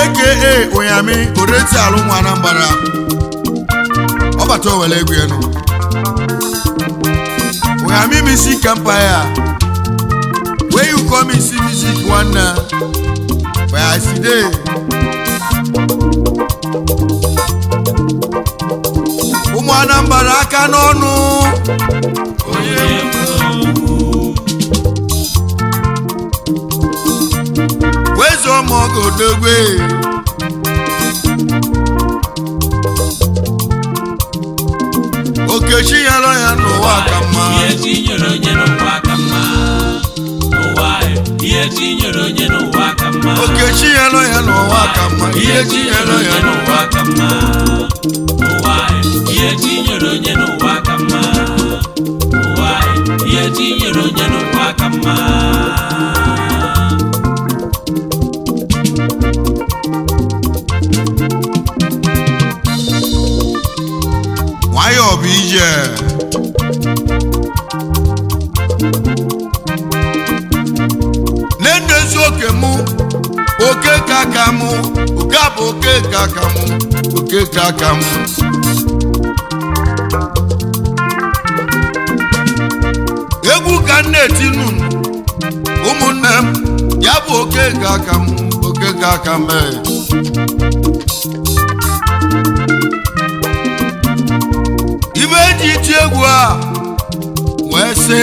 aka Onyami Oreti Alụnwa Anambra ọbata owele egwu enu Onyami Music Empire where you come and see music one where I see there ụmụ Anambra aka n'ọnụ wezo mogo dogwe Okechi yalo ya n'ụwa ka mma ihe tinyere onye n'ụwa ka mma ụwa ihe tinyere onye n'ụwa ka mma Okechi yalo ya n'ụwa ka mma ihe tinyere onye n'ụwa ka mma ụwa ihe tinyere onye n'ụwa ka mma ụwa ihe tinyere onye n'ụwa ka mma nwayọ bụ ije na-enezi oke mụ oke kaka mụ oke bụ oke kaka mụ oke kaka mụ egwu ka m na-etinu ụmụnne m ya bụ oke kaka mụ oke kaka m ibe eji iti egwu a wee sị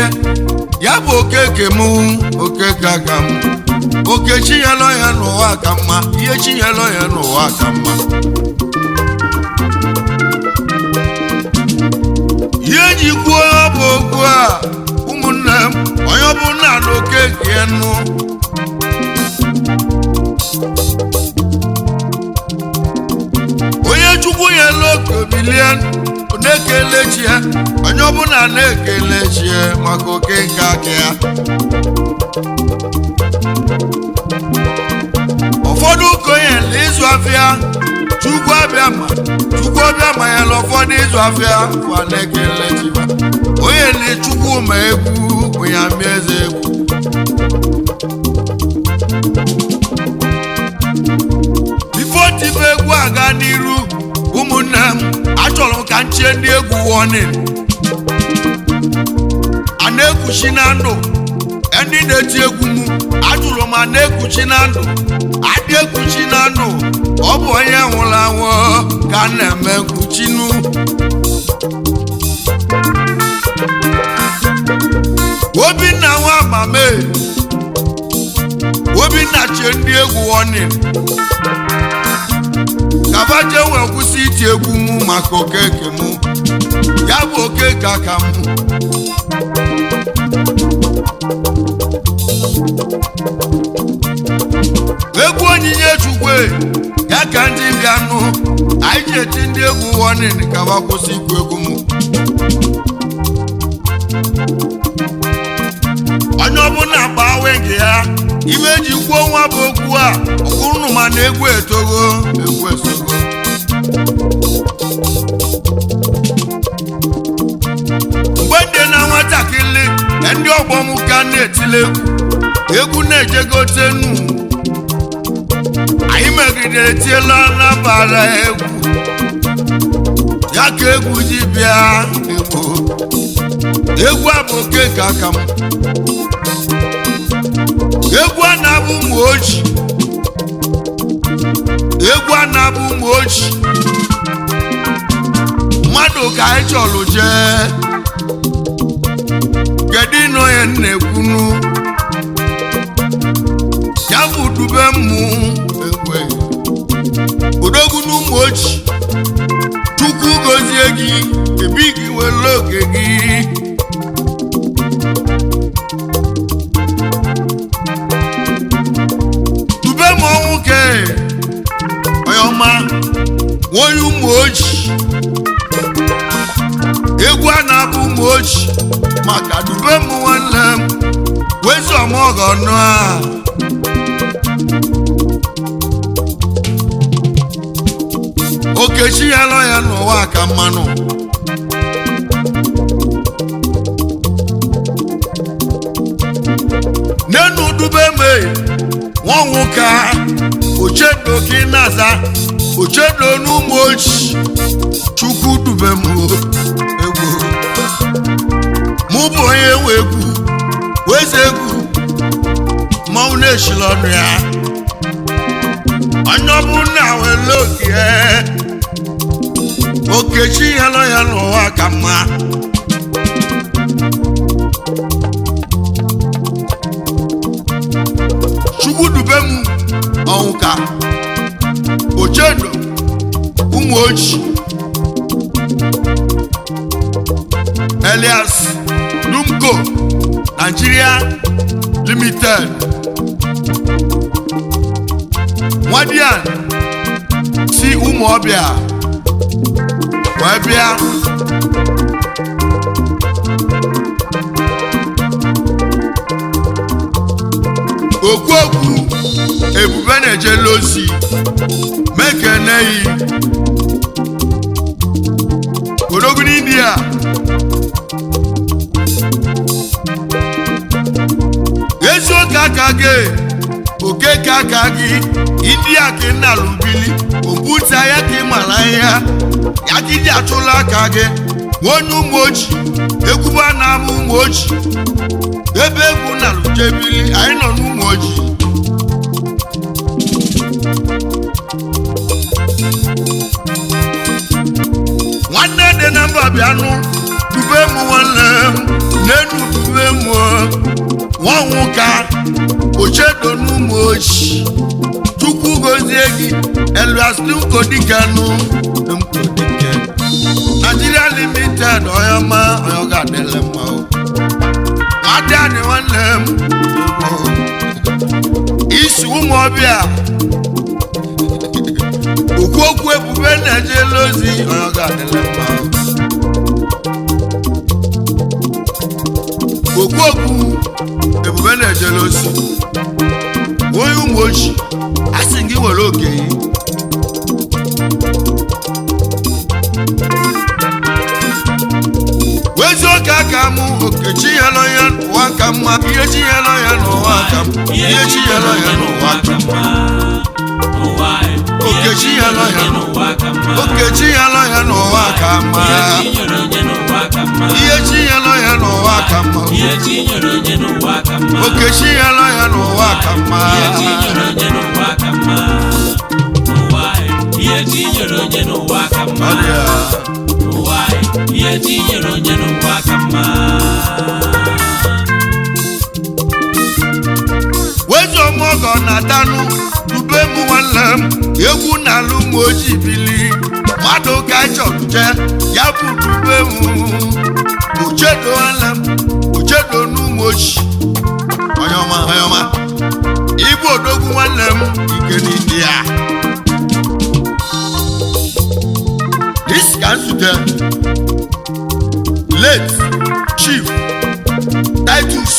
ya bụ okeke mụ okeke aka m Okechi yalo ya n'ụwa ka mma ihe chinyelo ya n'ụwa ka mma ihe eji kwuo ya bụ okwu a ụmụnne m onye ọbụla na okeke nụ onye Chukwu nyela oke bilie na-ekele chi ya onye ọbụla na-ekele chi ya maka oke nke aka ya ụfọdụ konyela ịzụ afịa Chukwu abịa ma ya la ụfọdụ ịzụ afịa kwa na-ekele chi ya onye na Chukwu ma egwu Onyami eze egwu tibe egwu aga n'iru ụmụnne m achọrọ m ka nchie ndị egwu warning a na-ekwuchi na ndụ ndị na-eti egwu m ajụrụ m a na-ekwuchi na ndụ adị ekwuchi na ndụ ọ bụ onye nwụrụ anwụ ka a na-eme nkwuchinu Obinna nwa amame Obinna chie ndị egwu warning kabaje wee kwụsị iti egwu mụ maka okeke mụ ya bụ okeke aka mụ egwu onyinye Chukwu ya ka ndị bịa nụ anyị ji eti ndị egwu warning kaba kwụsị ikwu egwu mụ onye ọbụla gbawe gị ya ibe ji kwuo nwa bụ okwu a ọkwụrụ ma na egwu etogo egwu esogo mgbe ndị na nwatakịrị ndị ọgbọ m ka na-etile egwu na-ejegotenu anyị megidere tiela nabara egwu ya ka egwu ji bịa egwu a bụ okeke aka m egwu a na-abụ ụmụ ojii egwu a na-abụ ụmụ ojii mmadụ ka anyị chọrọ jee kedu ịnọ ya na-ekwunu ya bụ dube mmụ egwe odogwu n'ụmụ ojii Chukwu gozie gị ebi gị were oge gị ọma onye ụmụ ojii egwu a na-abụ ụmụ ojii maka dube m nwanne m wezi ọmọgọ ọnụ a Okechi yalo ya n'ụwa ka mmanụ nenu dube me nwa nwoke ochedo gị naza ochedo n'ụmụ ochi chukwu dube m egwu mụ bụ onye nwe egwu weze egwu mmanwụ na-eshila ọnụ ya onye ọbụla wele okechi ya nọ ya n'ụwa ka mma chukwu dube m ọnwụ ka ochedo ụmụ ochi Elias Lumco Nigeria Limited Nwadian si ụmụ ọbịa wee bịa okwu ebube na-ejele ozi mekeneyi odogwu n'India eziokwu aka gị okeke aka gị India ka nna lubili obuta ya ka ịmara ya ya ka iji achụla aka gị onye ụmụ ochi ekwuba na-ama ụmụ ochi ebe egwu na lujebili anyị nọ n'ụmụ ochi nwanne dị na mba bịanụ dube m nwanne m n'enu dube m nwanwụ ka ochedo n'ụmụ ochi chukwu gozie gị Elias Lumco dikenu Nigeria Limited oyoma oyoga dele mma nwadịanị nwanne m isi ụmụ ọbịa okwu ebube na-ejele ozi oyoga dele mma okwu ebube na-ejele ozi onye ụmụ ochi asị gị were oke wezuoka aka mụ okechi ya nọ ya n'ụwa ka mma ihe chi ya nọ ya n'ụwa ka mma ihe chi ya nọ ya n'ụwa ka mma okechi ya nọ ya okechi ya nọ ya n'ụwa ka mma ihe chi ya nọ ya n'ụwa ka mma okechi ya nọ ya n'ụwa ka mma ihe tinyere onye n'ụwa ka mma ihe tinyere onye n'ụwa ka mma wezu ọmọgọ na-adanụ dube m nwanne m egwu na-alụ ụmụ ojii bili mmadụ ka chọje ya bụ dube m ochedo nwanne m ochedo n'ụmụ ojii onye ọma igbu odogwu nwanne m ike n'indi ya this can suggest late Chief Titus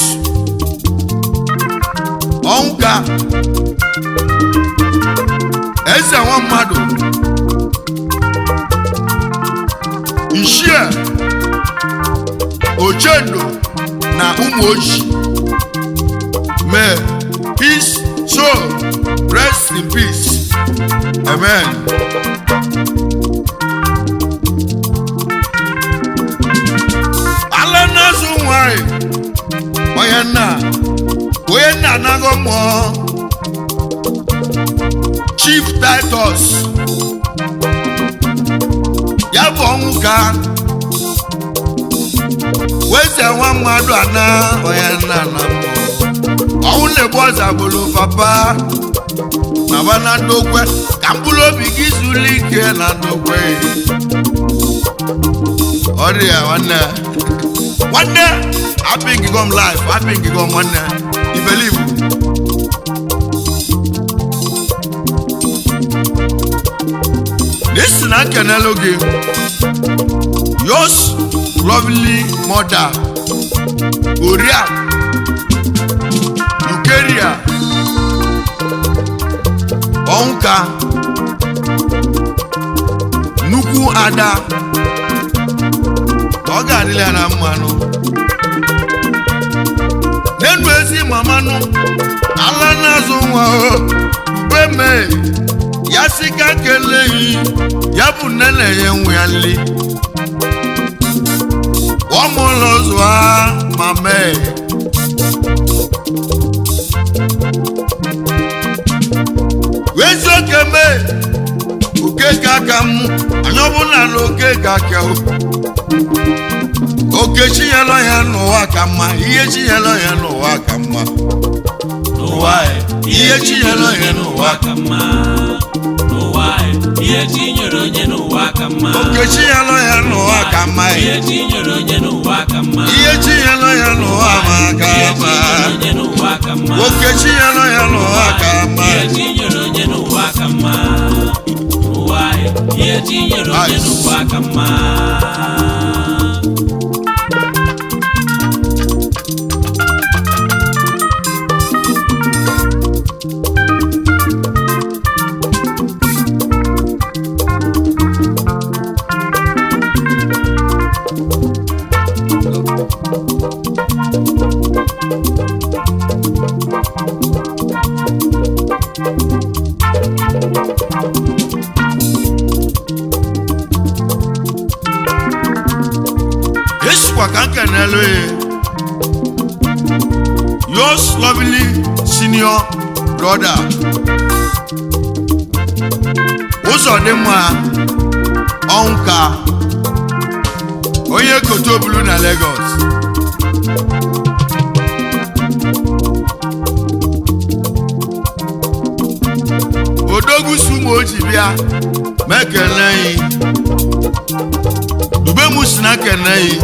Onka eze nwa mmadụ Nshie Ochendo na ụmụ ochi may peace soul rest in peace amen. Alanazu nwanyị onye nna anaghị mmụọ Chief Titus ya bụ ọnwụ ka weze nwa mmadụ ana onye nna na mmụọ ọnwụ na-egbu ọzagbolo papa na bana ndokwe ka mkpụrụ obi gị zuru ike na ndokwe ọrịa nwanne happy gigom life happy gigom nwanne you believe listen na kenelo gị yours lovely mother Oria Ukeria Onka nnukwu ada ọ ga-adịla ya na mmanụ n'enu ezi mamanụ ala na-azụ nwa ube me ya sị ka keleghị ya bụ nne na-enye nwa ya nri ọmụlọ zụa ma mee wezi oke mee okeke aka m anya ọbụla na okeke aka oke chinyelọ ya n'ụwa ka mma ihe chinyelọ ya n'ụwa ka mma n'ụwa ihe chinyere onye n'ụwa ka mma n'ụwa ihe chinyere onye n'ụwa ka mma oke chinyelọ ya n'ụwa ka mma ihe chinyere onye n'ụwa ka mma ihe chinyelọ ya n'ụwa ma ka mma onye n'ụwa ka mma oke chinyelọ ya n'ụwa ka mma ihe chinyere onye n'ụwa ka mma n'ụwa ihe chinyere onye n'ụwa ka mma Yours lovely senior brother Uzodimma Onka onye Kotobulu na Lagos Odogwu sumo oji bịa mekeleghị dube m si na keleghị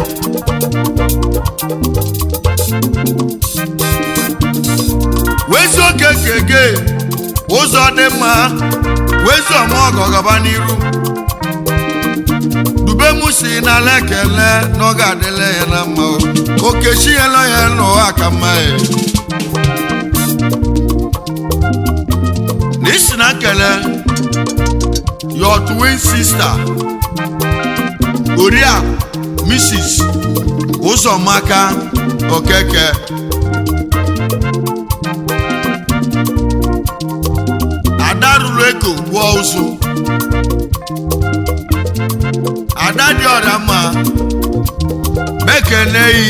wezi oke keke ụzọ dị mma wezi ọmọgọ gaba n'iru dube m si n'ala ekele n'oge adịla ya na mma oke chinyela ya n'ụwa ka mma n'isi na kele your twin sister Oriakụ Mrs. Ụzọmaka Okeke Ada ruru ego gwụọ ụzụ Ada dị ọra mma mekeneghị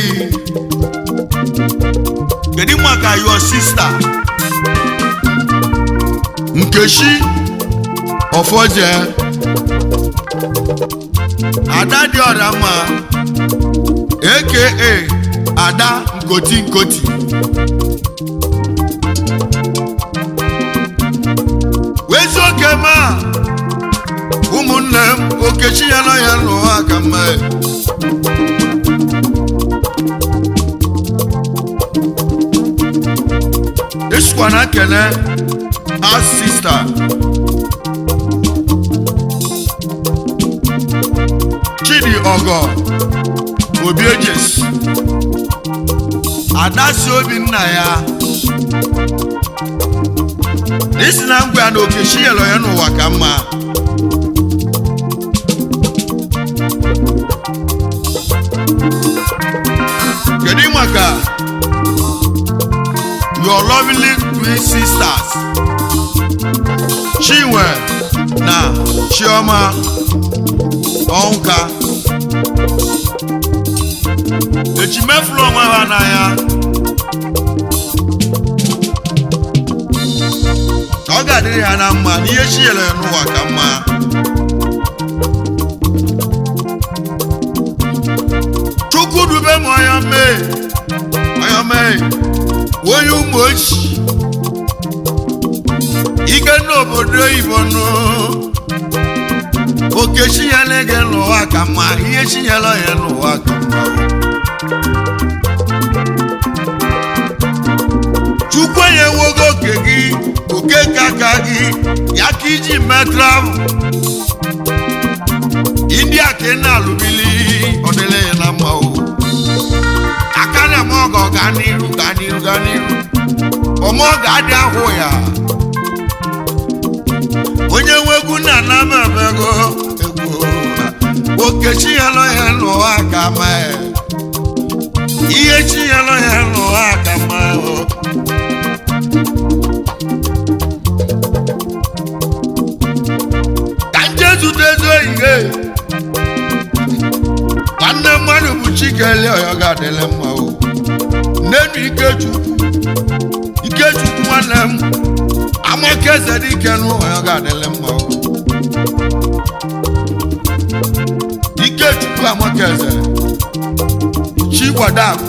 kedu maka your sister Nkechi Ọfọje Ada dị ọra mma aka Ada Nkoti Nkoti wezi oke ma ụmụnne m Okechi ya nọ ya n'ụwa ka mma esikwa na kele our sister Chidi Ogo Obiejes Ada si Obinna ya n'isi na ngwa na Okechi ya nọ ya n'ụwa ka mma kedu maka your lovely twin sisters Chinwe na Chioma Onka ejimefulu onwe ha n'anya ọ ga-adịrị ha na mma n'ihe chi nyere n'ụwa ka mma Chukwu dube m onye mee onye ụmụ ochi ike n'obodo oyibo nụ Okechi nyere gị n'ụwa ka mma ihe chi nyere ya n'ụwa ka mma Chukwu enyewogo oke gị oke kaka gị ya ka iji mee travel India ka ị na-alụbili ọ dịla ya na mma aka na m ọgọ gaa n'iru ọmọgọ adị ahụ ya onye nwegwu na-anabego egwu Okechi ya nọ ya n'ụwa ka mma ihe chi ya nọ ya n'ụwa ka mma ihe nwanne mmadụ bụ Chikeli ọya ga-adịle mma o nnenu Ikechukwu nwanne m Amaka Ezedike ọya ga-adịle mma o Ikechukwu Amaka Eze Chigwadakụ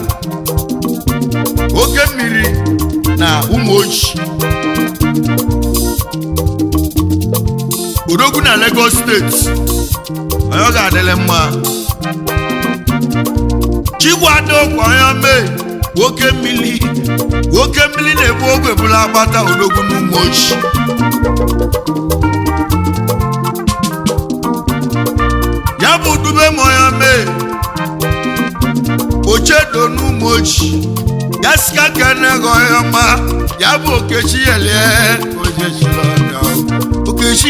oke mmiri na Ụmụoji Odogwu na Lagos steeti ọya ga-adịle mma Chigwadakụ ọya mee oke mmiri na-ebu ogwe bụla agbata Odogwu na Ụmụoji ya bụ dube m ọya mee Ochedo na Ụmụoji ya sika kene ọya ma ya bụ Okechi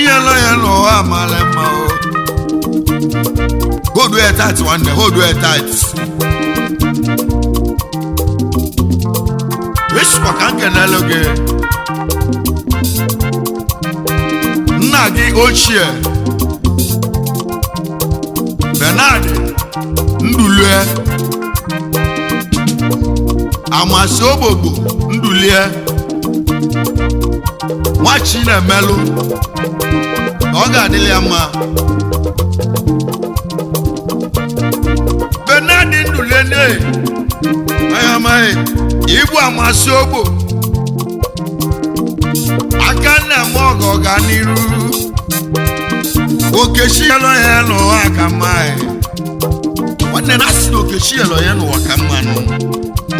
yelo ya n'ụwa amala mma o hold your tight nwanne hold your tight Eshikwa ka nkenelu gị nna gị ochie Bernard Ndulue Amasi Ogbogbo Ndulie nwa Chinemelu ọ ga-adịlị ya mma Bernard Ndulue ayamaghị Igbu Amasi Ogbo aka nna m ọgọ ga n'iru Okechi yelo ya n'ụwa ka mma nwanne na-asị na Okechi yelo ya n'ụwa ka mma nụ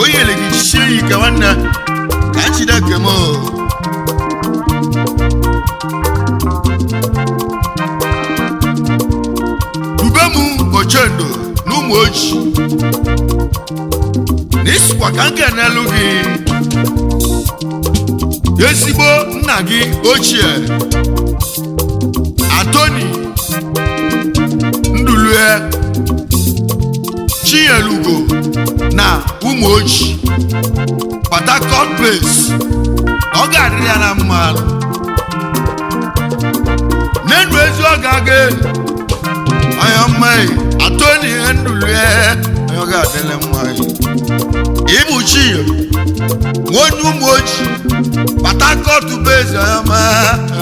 onye ele gị jisie ya ike nwanne ka Chineke m dube m Ochedo na Ụmụoji n'isikwa ka nkenelu gị ezigbo nna gị ochie Anthony Ndulue Chinyelugo na Ụmụoji Port Harcourt Place ọ ga-adịrị ya na mma n'enu ezi ọ ga-aga anya mma Anthony Ndulue ọ ga-adịrị mma Ibu Chinye onye Ụmụoji Port Harcourt Place anya mma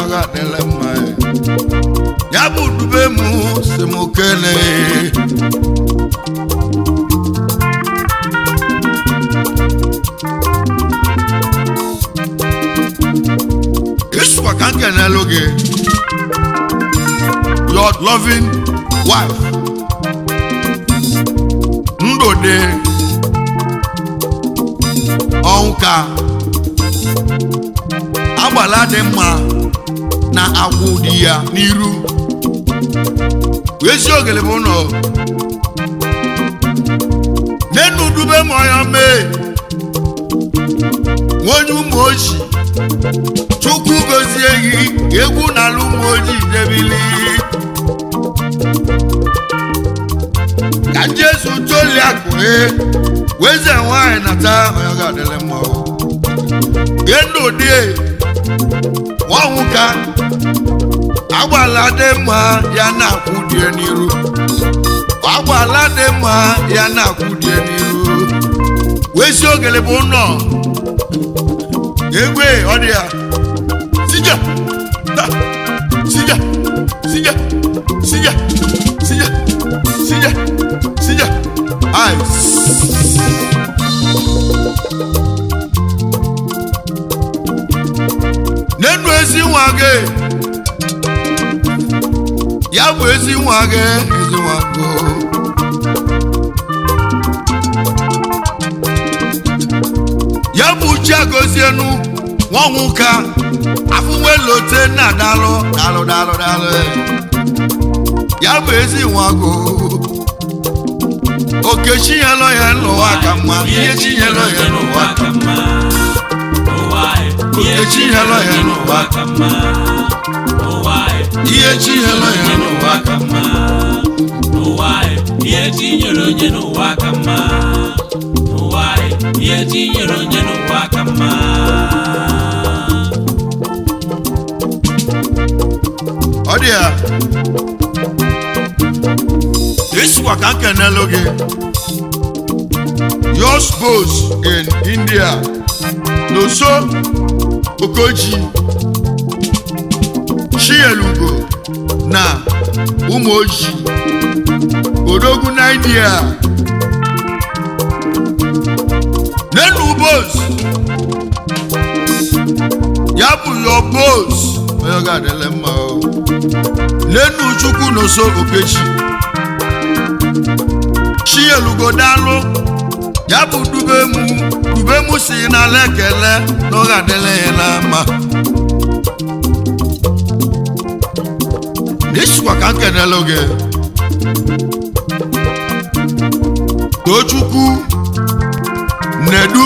ọ ga-adịrị mma ya bụ dube m si m kele Eshikwa ka nkenelu gị your loving wife Ndode Ọnka agbala dị mma na agwa ụdị ya n'iru ezi ogele bụ ụlọ n'enu dube m ọya mee onye Ụmụoji Chukwu gozie gị egwu n'ala Ụmụoji debili ka Jesu toli akụhe weze nwanyị nata ọya ga-adịrị mma Ndode Nwanwuka agbala dị mma ya na-akwụ die n'iru agbala dị mma ya na-akwụ die n'iru wezi ogele bụ ụnọ egwe ọ dị ya sija n'enu ezi nwa gị ya bụ ezi nwa gị ezi nwa gị ya bụ Chiagozienu Nwanwuka afụnwelote na dalụ ya bụ ezi nwa gị Okechi yelo ya n'ụwa ka mma ihe Chinyelo ya n'ụwa ka mma Okechi yelo ya n'ụwa ka mma ihe Chinyelo ya n'ụwa ka mma ihe Chinyere onye n'ụwa ka mma ihe Chinyere onye n'ụwa ka mma ọ dị ya ka kenelo gị yours boss in India n'oso Okoji Chielugo na Umoji Odogwu na India nenu boss ya bụ your boss onye ga-adịle mma o nenu Chukwu n'oso Okechi Chielugo dalụ ya bụ dube mụ si n'ala ekele na ọ ga-adịle ya na mma n'ishikwa ka nkenelu gị Tochukwu Nedu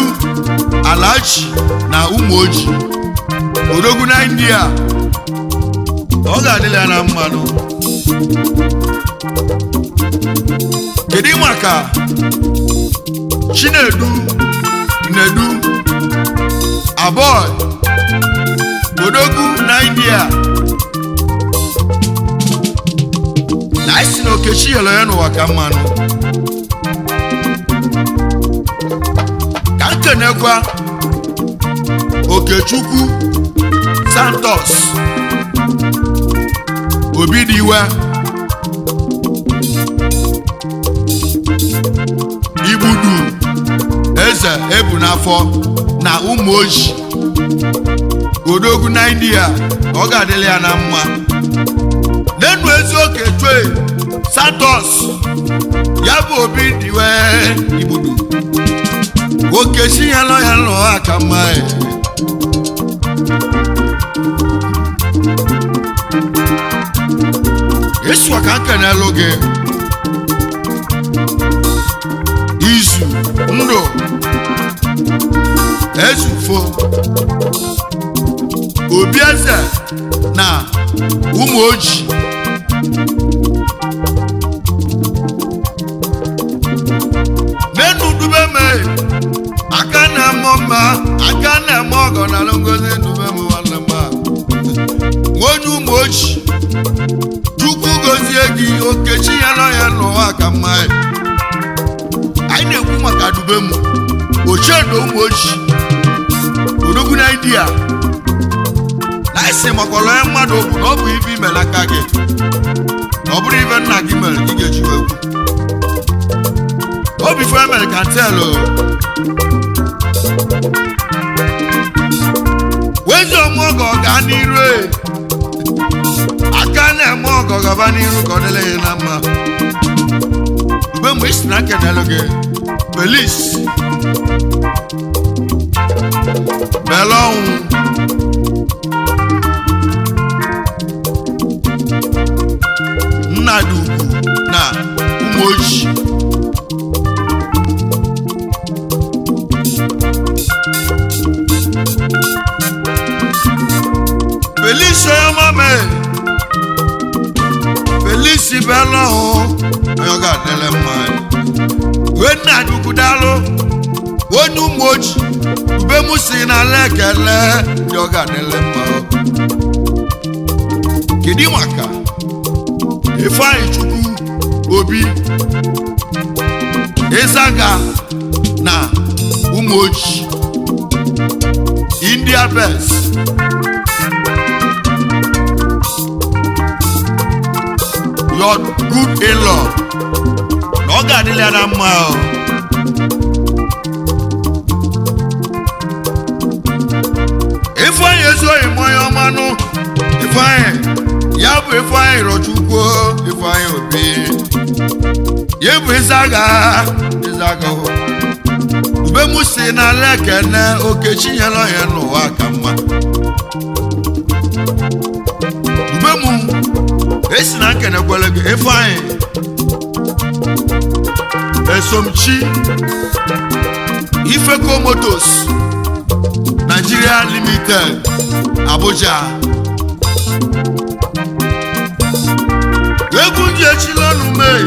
Alaji na Umoji Odogwu na India ọ ga-adịle ya na mmanụ kedu maka Chinedu Nedu Aboy Odogwu na India na isi na Okechi yelo ya n'ụwa ka mmanụ ka nkenekwa Okechukwu Santos Obidiwe Igbudu Eze Ebunafọ na Umoji Odogwu na India ọ ga-adịle ya na mma nenu ezi Okechukwu Santos ya bụ Obidiwe Igbudu Okechi ya lọ aka mma Yesua ka nkenelu gị Izu Ndụ Ezufo Obieze na Umoji nenu dube me aka na-eme mma aka na-eme ọgọ na ngozi dube m nwanne m onye Umoji Chukwu gozie gị Okechi ya nọ ya n'ụwa ka mma anyị na-ekwu maka dube m Ochedo Umoji Odogwu na India na isi makọrọ ya mmadụ okwu na ọ bụ ibe imere aka gị na ọ bụrụ ibe nna gị mere gị ga-eji egwu obi fe mere ka telo wezi ọmụọgọ gaa n'iru aka na-eme ọgọ gaba n'iru ka ọ dịle ya na mma mgbe mgbe isi na kenelu gị Feliz Belọnwụ Nnadugwu na Umoji Feliz Oyomame Feliz Belọnwụ onye ọ ga-adịle mma wee Nnadugwu dalụ onye Umoji ube mụ si n'ala ekele ndị ọ ga-adịle mma kedu maka Ifeanyi Chukwu Obi Ịzaga na Umoji India best your good in-law na ọ ga-adịle ya na mma Ifeanyi ezuoghị m onye ọmanụ Ifeanyi ya bụ Ifeanyi Rochukwu Ifeanyi Obi ya bụ Ịzaga ube mụ si n'ala ekene Okechi nyela ya n'ụwa ka mma ube mụ esi na nkenekwele gị Ifeanyi Esomchi Ifeko Motos Nigeria Limited Abuja egwu ndị echilọnụ mee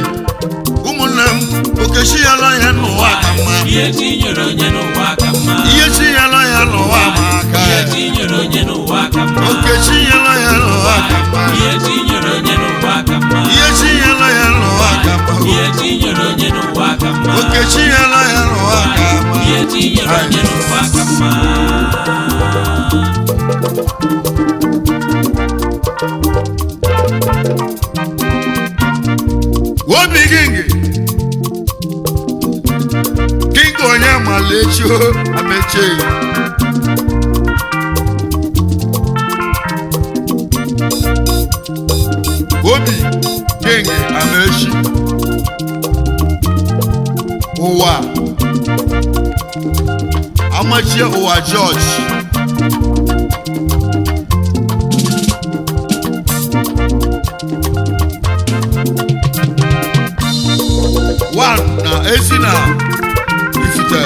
ụmụnne m Okechi nyela ya n'ụwa ka mma ihe tinyere onye n'ụwa ka mma Okechi nyela ya n'ụwa ka mma ihe tinyere onye n'ụwa ka mma Okechi nyela ya n'ụwa ka mma ihe tinyere onye n'ụwa ka mma ihe tinyela ya n'ụwa ka mma ihe tinyere ihe tinyere onye n'ụwa ka mma Obi King onye malecho ameche Obi King amechi ụwa amachie ụwa George one na esi na ifite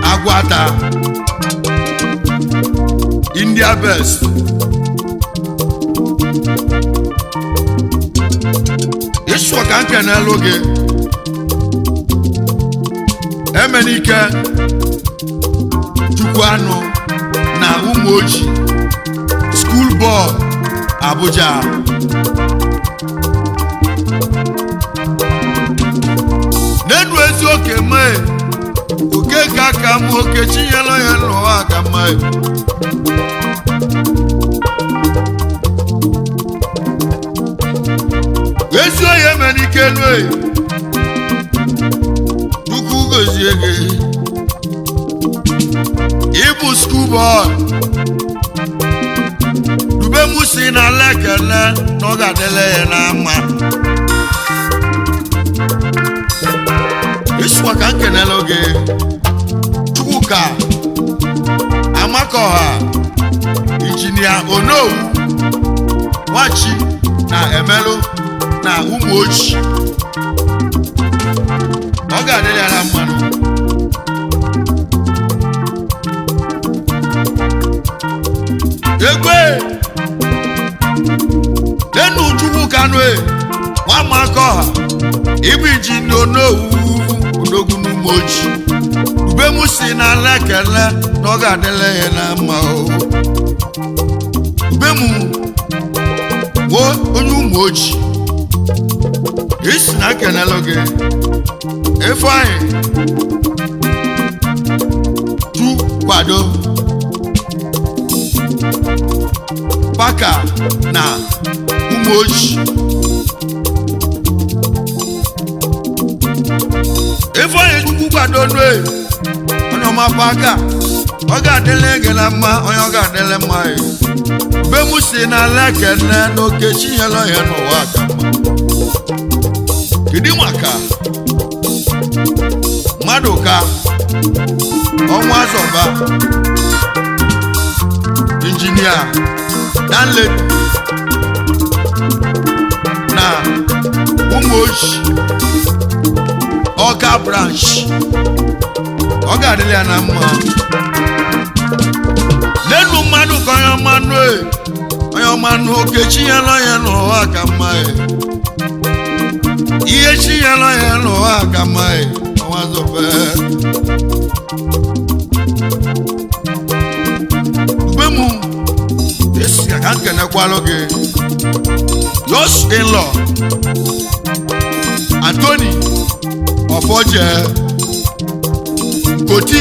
Agwata India best Yeshua ka nke n'elu gị Emenike Chukwanụ na Ụmụoji School Board Abuja Nenu ezi oke mee oke ka aka m oke chinyela ya n'ụwa aka mee ezi oyi Emenike nue Chukwu gozie gị ịbụ School Board dube m si na lekele na ọ ga-adịle ya na mma Yeshua ka nkenele oge Chukwuka Amakoha Injinia Onowu Wachi na Emelu na Ụmụoji ọ ga-adịrị ya na mmanụ egwe Nenu Chukwuka nwe Nwamakoha ịbụ Injinia Onowu Odogwu n'Ụmụoji ube m si na lekele na ọ ga-adịle ya na mma ube m onye Ụmụoji isi na kenelo gị Ifeanyị tu kwado Paka na Ụmụoji Ifeanyị Chukwu kwado nwe onye ọma Paka ọ ga-adịle gị na mma onye ọ ga-adịle mma ube m si na lekene na okechi nyela ya n'ụwa ka mma kedu maka Maduka Ọnwa Zọba Injinia Danladi na Ụmụoji Ọka branch ọ ga-adịle ya na mma Nenu Maduka onye ọmanụ okechi nyela ya n'ụwa ka mma ihe chinyela ya n'ụwa ka mma Ọnwa Zọba ube m esi ka nkenekwalụ gị Los in-law Anthony Ofoje Koti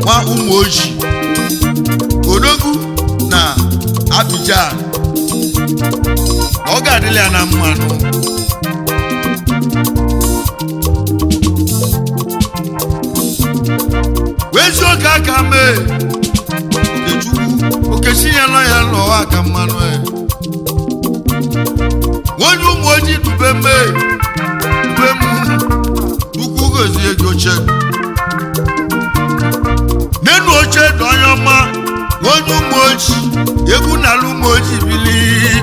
nwa Ụmụoji Odogwu na Abidjan ọ ga-adịle ya na mmanụ wezuoke aka mee Okechukwu okesi ya nọ ya n'ụwa aka mmanụ onye Ụmụoji dube mee dube m Chukwu gozie gị oche Nenu oche dị onye ọma onye Ụmụoji egwu n'ala Ụmụoji bili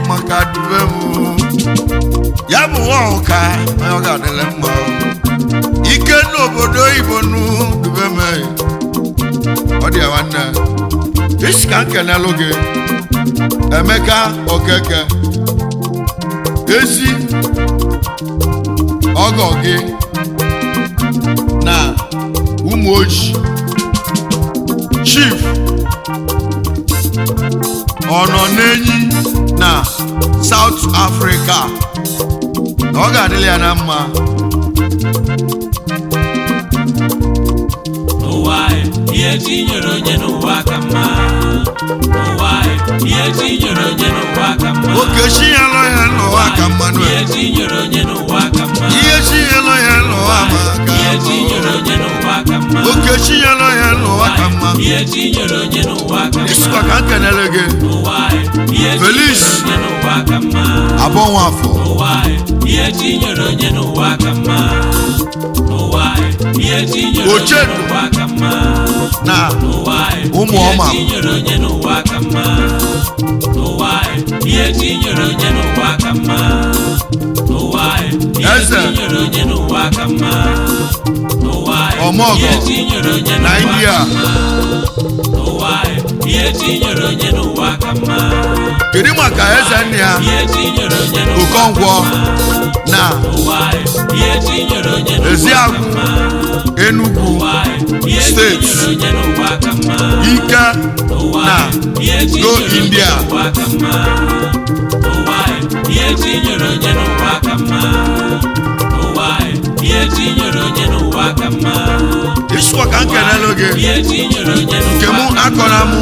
maka dube m ya bụ nwa ọka onye ọ ga-adịle mma ike n'obodo oyibo nu dube m ọ dị ya nwanne isi ka nkenelụ gị Emeka Okeke ezi ọgọ gị na Ụmụoji Chief ọ nọ n'enyi na South Africa ọ ga-adịle ya na mma ihe tinyere onye n'ụwa ka mma ụwa ihe tinyere onye n'ụwa ka mma Okechi ya lọ ya n'ụwa ka mma ihe tinyere onye n'ụwa ka mma ihe chi ya lọ ya n'ụwa ka ihe tinyere onye n'ụwa ka mma Okechi ya lọ ya n'ụwa ka mma ihe tinyere onye n'ụwa ka mma Isikwa ka nkenele gị ụwa ihe Feliz tinyere onye n'ụwa ka mma Abọ Nwafọ ụwa ihe tinyere onye n'ụwa ka mma ụwa ihe tinyere onye Ochedu n'ụwa ka mma na ụwa ụmụ ọma ihe tinyere onye n'ụwa ka mma ụwa ihe tinyere onye n'ụwa ka mma ụwa ihe Eze. tinyere onye n'ụwa ka mma ụwa Ọmọgọ ihe tinyere onye na n'ụwa India ka mma ụwa ihe tinyere onye n'ụwa ka mma kedu maka eze nne ya ihe tinyere onye n'ụwa Okonkwo na ụwa ihe tinyere onye n'ụwa Eziagwu Enugu ụwa ihe steeti tinyere onye n'ụwa ka mma Ike ụwa na ihe Go tinyere onye India n'ụwa ka mma ụwa ihe tinyere onye n'ụwa ka mma ụwa ihe tinyere onye n'ụwa ka mma Isikwa ka nkenele gị ihe tinyere onye nke n'ụwa mụ akọrọ mụ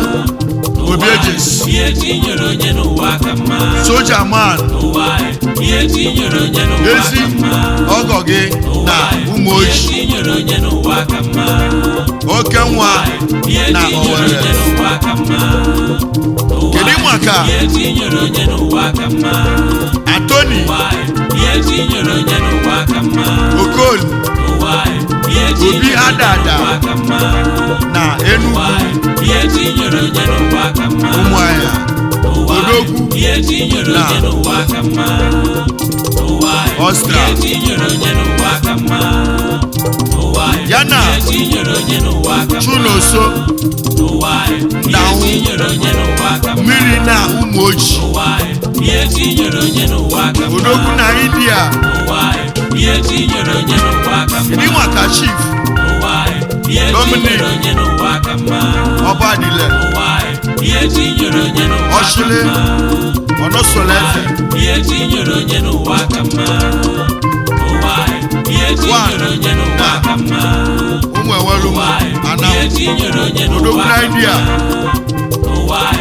Obiejes ihe tinyere onye n'ụwa ka mma Soja Man ụwa ihe tinyere onye n'ụwa ezi ka mma ọgọ gị na ụmụ ihe oji tinyere onye n'ụwa ka mma oke nwa ihe na tinyere Owerri onye n'ụwa ka mma kedu maka ihe tinyere onye n'ụwa ka mma Anthony ihe tinyere onye n'ụwa ka mma Okoli ihe Obi tinyere onye Adada n'ụwa ka mma na Enugu ihe tinyere onye n'ụwa ka mma Ụmụahịa Odogwu ihe tinyere na onye n'ụwa ka mma Ostra ihe tinyere onye n'ụwa ka mma ya na ihe tinyere onye n'ụwa ka mma Chunoso ihe tinyere onye n'ụwa ka mma mmiri na ụmụ oji ihe tinyere onye n'ụwa ka mma Odogwu na India ihe tinyere onye n'ụwa ka mma kedu maka Chief ihe Dominic tinyere onye n'ụwa ka mma Ọbadile ihe tinyere onye n'ụwa ka Ọchịlị mma Ọnọsoleze ihe tinyere onye n'ụwa ka mma ihe tinyere onye n'ụwa ka mma ụmụ ewelu Anam ihe tinyere onye Odogwu n'ụwa na ka India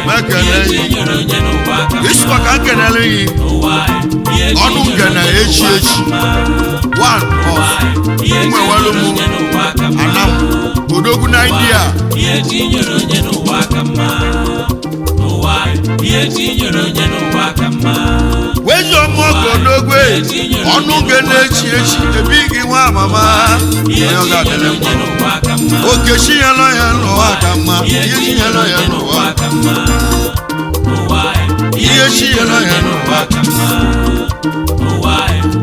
mma mekele ihe yi tinyere onye n'ụwa ka mma Isikwa ka nkenele yi ihe ọnụ ngene echi echi one of ụmụ ewelu mụ Anam Odogwu na India ihe tinyere onye n'ụwa ka mma ihe tinyere onye n'ụwa ka mma wezi ọmụọgọ Odogwu ọnụ ngene echi echi ebighị nwa amama ihe onye ọ tinyere ga-adịrị onye mma n'ụwa ka mma Okechi ya lọ ya n'ụwa ka mma ihe chi ya lọ ya n'ụwa ka mma ihe chi ya lọ ya n'ụwa ka mma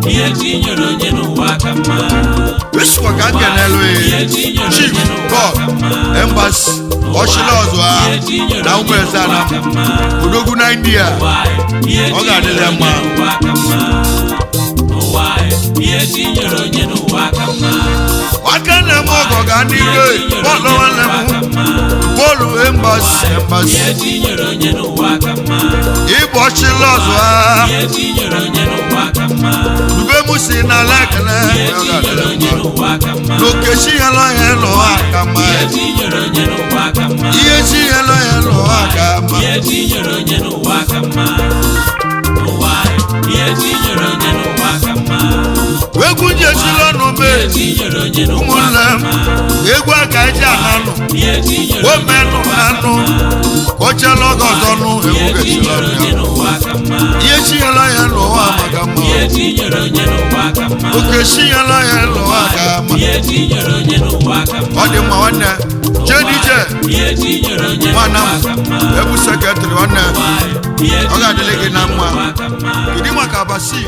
ihe tinyere onye n'ụwa ka mma Isikwa ka nkenele ihe tinyere Chief onye n'ụwa God ka mma Embassy Ọchịlị ọzọ ha ihe tinyere na ụmụ onye eze n'ụwa Anam ka mma Odogwu na India ihe ọ ga-adịrị tinyere ya mma onye n'ụwa ka mma ihe tinyere onye n'ụwa ka mma aka na-eme ọgọ ga n'iru bọọlụ nwanne m bọọlụ Embassy ihe tinyere onye n'ụwa ka mma ịbụ Ọchịlị ọzọ ha ihe tinyere onye n'ụwa ka mma dube m si n'ala ekele ihe ọ tinyere ga-adịrị onye mma n'ụwa ka mma n'Okechi ya lọ ya n'ụwa ka mma ihe tinyere onye n'ụwa ka mma ihe chi ya lọ ya n'ụwa ka mma ihe tinyere onye n'ụwa ka mma ihe tinyere onye n'ụwa ka mma egwu njechiri ọnụ mee ihe tinyere onye n'ụwa ụmụnne ka m mma egwu aka eji ananụ ihe tinyere omenụ anụ kọchala ọgọ ọzọ nụ egwu ihe gechiri tinyere ọnụ onye ya n'ụwa ka mma ihe chi ya lọ ya n'ụwa maka mma ihe tinyere onye n'ụwa ka mma Okechi ya lọ ya n'ụwa ka mma ihe tinyere onye n'ụwa ka mma ọ dị mma nwanne jedije ihe tinyere onye nwana n'ụwa ka mma m ebu sekretrị nwanne ihe ọ ga-adịrị gị na mma n'ụwa ka mma kedu maka Abasi